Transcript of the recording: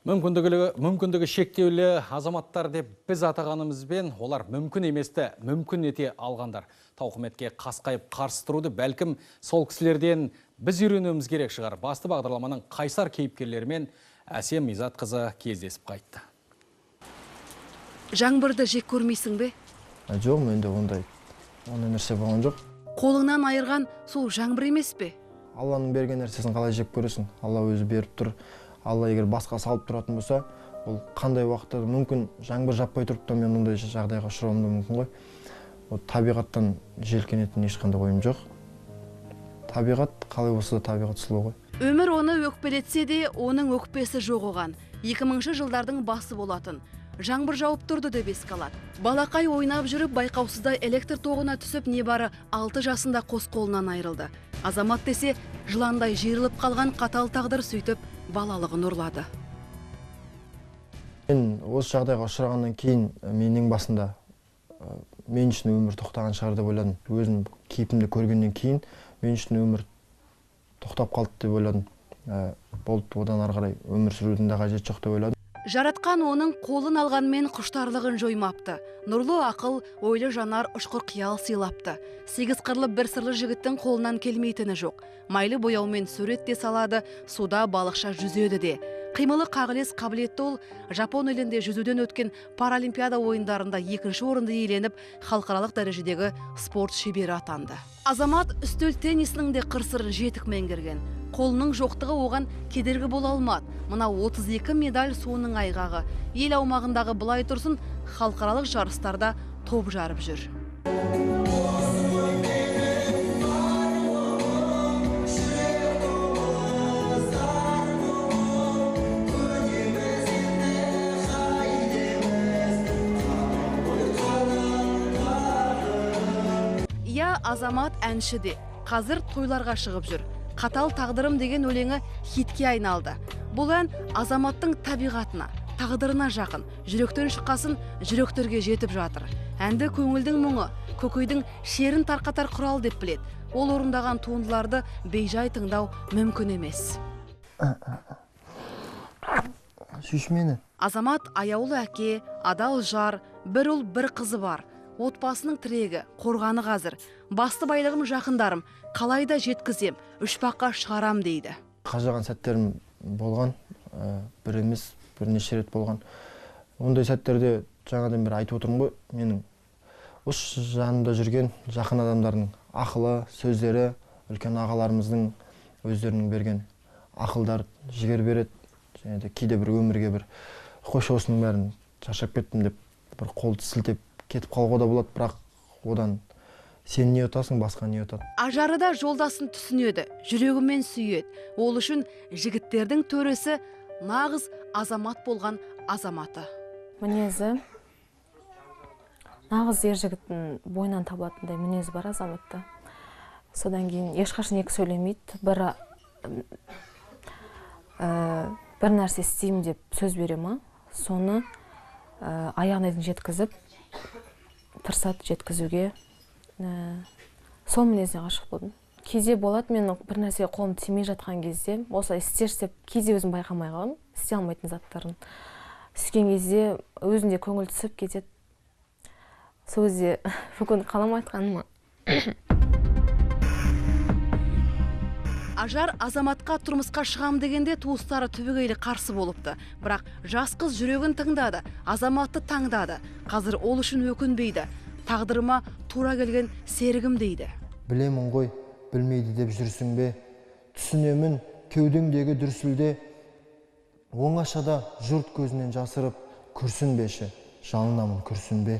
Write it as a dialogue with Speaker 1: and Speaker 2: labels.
Speaker 1: Мүмкіндігі шектеулі азаматтар деп біз атағанымызбен олар мүмкін еместі мүмкін ете алғандар. Тауқыметке қасқайып қарсы тұруды бәлкім сол кісілерден біз үйренуіміз керек шығар. Басты бағдарламаның қайсар кейіпкерлерімен Әсем Изатқызы кездесіп қайтты.
Speaker 2: Жаңбырды жек көрмейсің бе?
Speaker 3: Жоқ, менде ондай нәрсе болған жоқ.
Speaker 2: Қолыңнан айырған сол жаңбыр емес пе?
Speaker 3: Алланың берген нәрсесін қалай жек көресің? Алла өзі беріп тұр. Алла егер басқа салып тұратын болса, ол қандай уақытта мүмкін жаңбыр жаппай тұрып та мен мұндай жағдайға ұшырауым да мүмкін ғой. Ол табиғаттан желкенетін ешқандай ойым жоқ. Табиғат қалай болса да табиғат сұлу ғой.
Speaker 2: Өмір оны өкпелетсе де, оның өкпесі жоқ оған. 2000-ші жылдардың басы болатын. Жаңбыр жауып тұрды деп еске алады. Балақай ойнап жүріп байқаусызда электр тоғына түсіп небары 6 жасында қос қолынан айырылды. Азамат десе, жыландай жиырылып қалған қатал тағдыр сөйтіп балалығын ұрлады.
Speaker 3: Мен осы жағдайға ұшырағаннан кейін менің басында мен үшін өмір тоқтаған шығар деп ойладым. Өзім кейпімді көргеннен кейін мен үшін өмір тоқтап қалды деп ойладым. Болды, одан ары қарай өмір сүрудің де қажеті жоқ деп ойладым.
Speaker 2: Жаратқан оның қолын алғанмен құштарлығын жоймапты. Нұрлы ақыл, ойлы жанар ұшқыр қиял сыйлапты. 8 қырлы бір сырлы жігіттің қолынан келмейтіні жоқ. Майлы бояумен сурет те салады, суда балықша жүзеді де. Қимылы қағылес қабілетті ол Жапон елінде жүзуден өткен паралимпиада ойындарында 2-ші орынды иеленіп, халықаралық дәрежедегі спорт шебері атанды. Азамат үстел теннисінің де қыр-сырын жетік меңгерген. Қолының жоқтығы оған кедергі бола алмады. Мына 32 медаль соның айғағы. Ел аумағындағы былай тұрсын, халықаралық жарыстарда топ жарып жүр. Азамат әнші де, қазір тойларға шығып жүр. Қатал тағдырым деген өлеңі хитке айналды. Бұл ән Азаматтың табиғатына, тағдырына жақын, жүректен шыққасын жүректерге жетіп жатыр. Әнді көңілдің мұңы, көкейдің шерін тарқатар құрал деп білет. Ол орындаған туындыларды бейжай тыңдау мүмкін емес.
Speaker 3: Сүйш мені.
Speaker 2: Азамат аяулы әке, адал жар, бір ұл бір қызы бар. Отбасының тірегі, қорғаны қазір. Басты байлығым жақындарым, қалайда жеткізем, 3 баққа шығарам дейді.
Speaker 3: Қажаған сәттерім болған, бір емес, бірнеше рет болған. Ондай сәттерде жаңадан бері айтып отырмын ғой, менің осы жанымда жүрген жақын адамдардың ақылы, сөздері, үлкен ағаларымыздың өздерінің берген ақылдар жігер береді. Және де кейде бір өмірге бір қош осының бәрін шаршап кеттім деп бір қолды сілтеп кетіп қалуға да болады, бірақ одан сен не ұтасың, басқа не ұтады.
Speaker 2: Ажары да жолдасын түсінеді, жүрегімен сүйеді. Ол үшін жігіттердің төресі нағыз азамат болған азаматы.
Speaker 4: Мінезі нағыз ер жігіттің бойынан табылатындай мінезі бар азаматта. Содан кейін ешқашан екі сөйлемейді, бір нәрсе істеймін деп сөз беремін, соны аяғына дейін жеткізіп тырысады жеткізуге. Сол мінезіне ғашық болдым. Кейде болады, мен бір нәрсеге қолым тимей жатқан кезде, осылай істерші деп кейде өзім байқамай қаламын, істей алмайтын заттарын. Түскен кезде өзінде көңіл түсіп кетеді. Сол кезде бүгін қалам айтқаныма.
Speaker 2: Ажар Азаматқа тұрмысқа шығам дегенде туыстары түбегейлі қарсы болыпты. Бірақ жас қыз жүрегін тыңдады, Азаматты таңдады. Қазір ол үшін өкінбейді. Тағдырыма тура келген серігім дейді.
Speaker 3: Білемін ғой, білмейді деп жүрсің бе? Түсінемін кеудеңдегі дүрсілде. Оңашада жұрт көзінен жасырып, күрсінбеші, жалынамын күрсінбе.